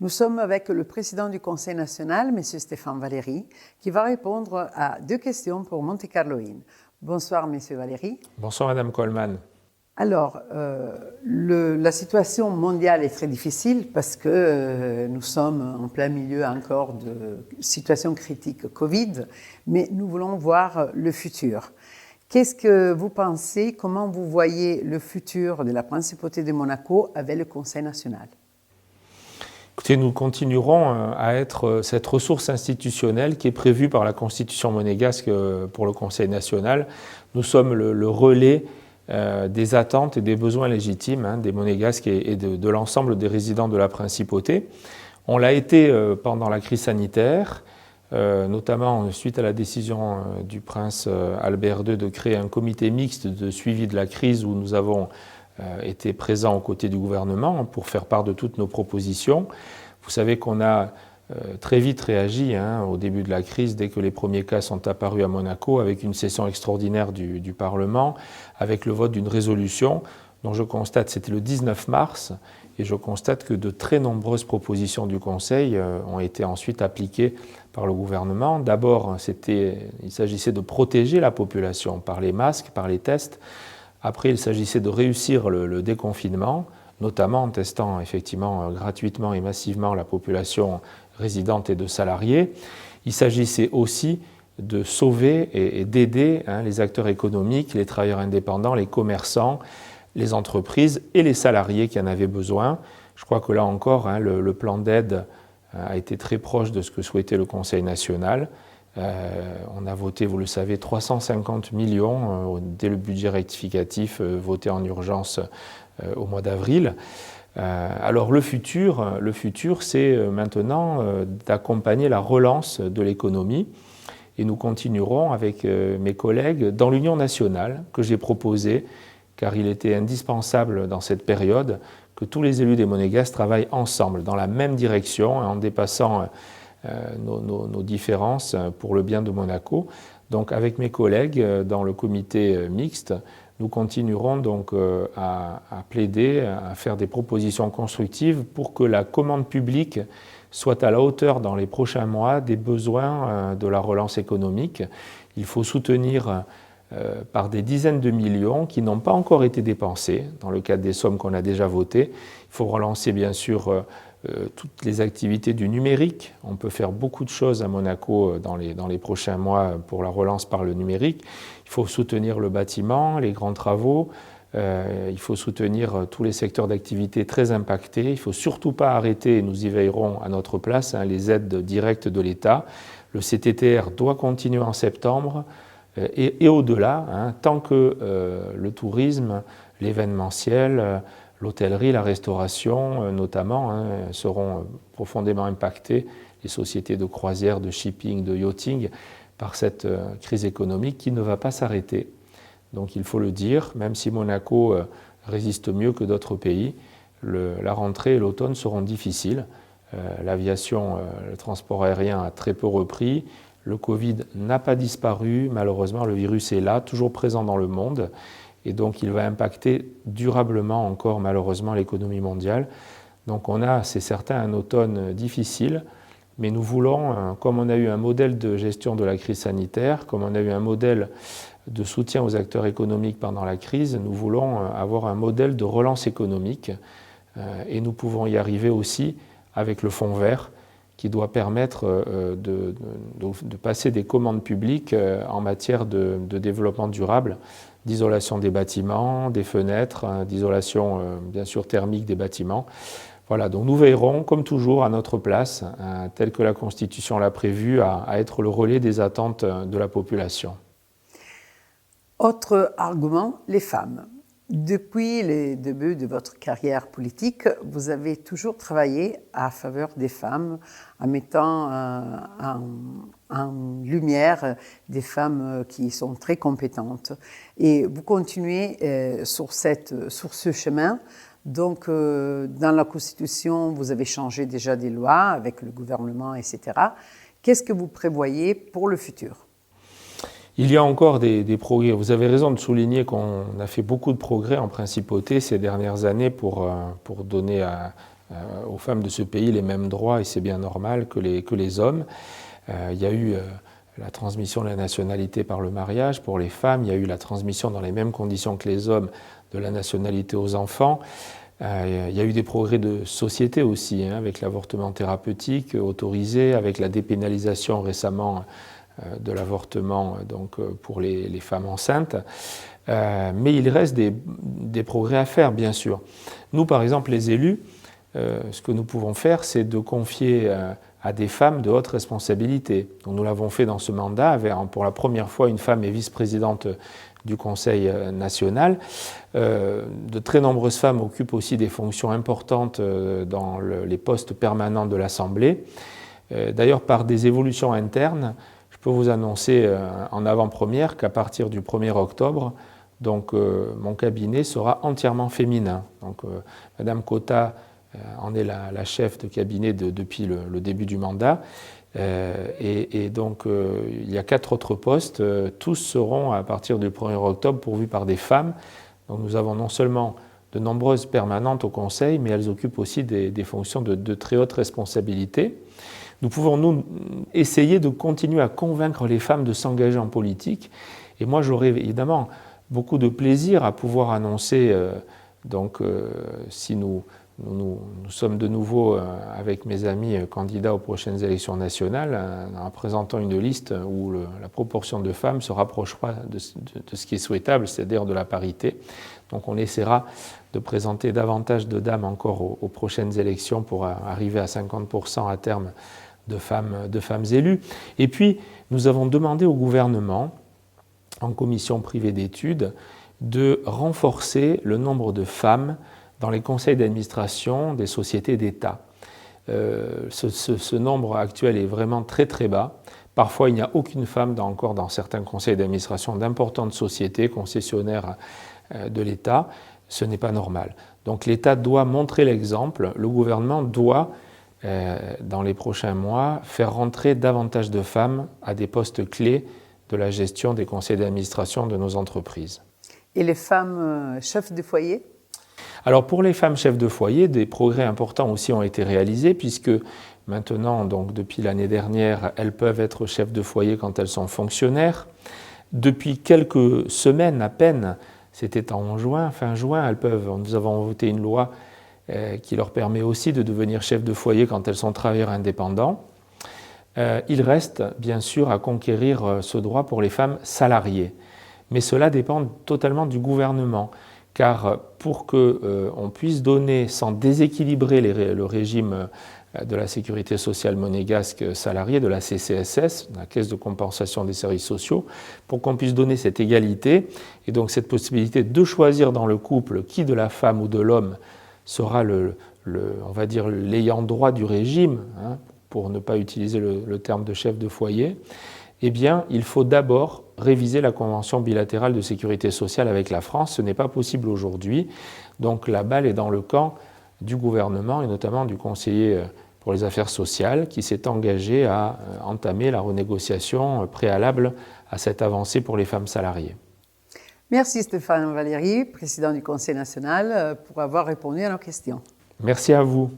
Nous sommes avec le président du Conseil national, M. Stéphane Valéry, qui va répondre à 2 questions pour Monte Carlo IN. Bonsoir, M. Valéry. Bonsoir, Mme Coleman. Alors, la situation mondiale est très difficile parce que nous sommes en plein milieu encore de situation critique Covid, mais nous voulons voir le futur. Qu'est-ce que vous pensez, comment vous voyez le futur de la principauté de Monaco avec le Conseil national ? Écoutez, nous continuerons à être cette ressource institutionnelle qui est prévue par la Constitution monégasque pour le Conseil national. Nous sommes le relais des attentes et des besoins légitimes des Monégasques et de l'ensemble des résidents de la principauté. On l'a été pendant la crise sanitaire, notamment suite à la décision du prince Albert II de créer un comité mixte de suivi de la crise où nous avons été présents aux côtés du gouvernement pour faire part de toutes nos propositions. Vous savez qu'on a très vite réagi au début de la crise, dès que les premiers cas sont apparus à Monaco, avec une session extraordinaire du Parlement, avec le vote d'une résolution dont je constate, c'était le 19 mars, et je constate que de très nombreuses propositions du Conseil ont été ensuite appliquées par le gouvernement. D'abord, il s'agissait de protéger la population par les masques, par les tests. Après, il s'agissait de réussir le déconfinement, notamment en testant effectivement gratuitement et massivement la population résidente et de salariés. Il s'agissait aussi de sauver et d'aider les acteurs économiques, les travailleurs indépendants, les commerçants, les entreprises et les salariés qui en avaient besoin. Je crois que là encore, le plan d'aide a été très proche de ce que souhaitait le Conseil national. On a voté, vous le savez, 350 millions dès le budget rectificatif voté en urgence au mois d'avril. Alors le futur c'est maintenant d'accompagner la relance de l'économie et nous continuerons avec mes collègues dans l'Union nationale que j'ai proposé, car il était indispensable dans cette période que tous les élus des Monégasques travaillent ensemble dans la même direction en dépassant nos différences pour le bien de Monaco. Donc avec mes collègues dans le comité mixte, nous continuerons donc à plaider, à faire des propositions constructives pour que la commande publique soit à la hauteur dans les prochains mois des besoins de la relance économique. Il faut soutenir par des dizaines de millions qui n'ont pas encore été dépensés dans le cadre des sommes qu'on a déjà votées. Il faut relancer bien sûr toutes les activités du numérique. On peut faire beaucoup de choses à Monaco dans les prochains mois pour la relance par le numérique. Il faut soutenir le bâtiment, les grands travaux. Il faut soutenir tous les secteurs d'activité très impactés. Il ne faut surtout pas arrêter, et nous y veillerons à notre place, les aides directes de l'État. Le CTTR doit continuer en septembre et au-delà, tant que le tourisme, l'événementiel, l'hôtellerie, la restauration notamment seront profondément impactés, les sociétés de croisière, de shipping, de yachting, par cette crise économique qui ne va pas s'arrêter. Donc il faut le dire, même si Monaco résiste mieux que d'autres pays, la rentrée et l'automne seront difficiles. L'aviation, le transport aérien a très peu repris. Le Covid n'a pas disparu, malheureusement le virus est là, toujours présent dans le monde. Et donc il va impacter durablement encore malheureusement l'économie mondiale. Donc on a, c'est certain, un automne difficile, mais nous voulons, comme on a eu un modèle de gestion de la crise sanitaire, comme on a eu un modèle de soutien aux acteurs économiques pendant la crise, nous voulons avoir un modèle de relance économique et nous pouvons y arriver aussi avec le fonds vert qui doit permettre de passer des commandes publiques en matière de développement durable, d'isolation des bâtiments, des fenêtres, d'isolation bien sûr thermique des bâtiments. Voilà, donc nous veillerons comme toujours à notre place, tel que la Constitution l'a prévu, à être le relais des attentes de la population. Autre argument, les femmes. Depuis le début de votre carrière politique, vous avez toujours travaillé à faveur des femmes, en mettant en lumière des femmes qui sont très compétentes. Et vous continuez sur ce chemin. Donc, dans la Constitution, vous avez changé déjà des lois avec le gouvernement, etc. Qu'est-ce que vous prévoyez pour le futur ? Il y a encore des progrès. Vous avez raison de souligner qu'on a fait beaucoup de progrès en principauté ces dernières années pour donner aux femmes de ce pays les mêmes droits, et c'est bien normal, que les hommes. Il y a eu la transmission de la nationalité par le mariage pour les femmes, il y a eu la transmission dans les mêmes conditions que les hommes de la nationalité aux enfants. Il y a eu des progrès de société aussi, avec l'avortement thérapeutique autorisé, avec la dépénalisation récemment de l'avortement pour les femmes enceintes. Mais il reste des progrès à faire, bien sûr. Nous, par exemple, les élus, ce que nous pouvons faire, c'est de confier à des femmes de haute responsabilité. Donc, nous l'avons fait dans ce mandat. Pour la première fois, une femme est vice-présidente du Conseil national. De très nombreuses femmes occupent aussi des fonctions importantes dans les postes permanents de l'Assemblée. D'ailleurs, par des évolutions internes, je peux vous annoncer en avant-première qu'à partir du 1er octobre, mon cabinet sera entièrement féminin. Madame Cotta en est la chef de cabinet depuis le début du mandat. Il y a 4 autres postes, tous seront à partir du 1er octobre pourvus par des femmes. Donc nous avons non seulement de nombreuses permanentes au Conseil, mais elles occupent aussi des fonctions de très haute responsabilité. Nous pouvons nous essayer de continuer à convaincre les femmes de s'engager en politique. Et moi j'aurais évidemment beaucoup de plaisir à pouvoir annoncer, si nous sommes de nouveau, avec mes amis, candidats aux prochaines élections nationales, en présentant une liste où la proportion de femmes se rapprochera de ce qui est souhaitable, c'est-à-dire de la parité. Donc on essaiera de présenter davantage de dames encore aux prochaines élections pour arriver à 50% à terme de femmes élues. Et puis, nous avons demandé au gouvernement, en commission privée d'études, de renforcer le nombre de femmes dans les conseils d'administration des sociétés d'État. Ce nombre actuel est vraiment très très bas. Parfois, il n'y a aucune femme encore dans certains conseils d'administration d'importantes sociétés concessionnaires de l'État. Ce n'est pas normal. Donc l'État doit montrer l'exemple. Le gouvernement doit, dans les prochains mois, faire rentrer davantage de femmes à des postes clés de la gestion des conseils d'administration de nos entreprises. Et les femmes chefs de foyer ? Alors pour les femmes chefs de foyer, des progrès importants aussi ont été réalisés puisque maintenant, depuis l'année dernière, elles peuvent être chefs de foyer quand elles sont fonctionnaires. Depuis quelques semaines à peine, c'était fin juin, nous avons voté une loi qui leur permet aussi de devenir chefs de foyer quand elles sont travailleurs indépendants. Il reste bien sûr à conquérir ce droit pour les femmes salariées, mais cela dépend totalement du gouvernement. Car pour qu'on puisse donner, sans déséquilibrer le régime de la sécurité sociale monégasque salariée, de la CCSS, la Caisse de compensation des services sociaux, pour qu'on puisse donner cette égalité et donc cette possibilité de choisir dans le couple qui de la femme ou de l'homme sera on va dire l'ayant droit du régime, pour ne pas utiliser le terme de chef de foyer, eh bien, il faut d'abord réviser la convention bilatérale de sécurité sociale avec la France. Ce n'est pas possible aujourd'hui. Donc la balle est dans le camp du gouvernement et notamment du conseiller pour les affaires sociales qui s'est engagé à entamer la renégociation préalable à cette avancée pour les femmes salariées. Merci Stéphane Valéry, président du Conseil national, pour avoir répondu à nos questions. Merci à vous.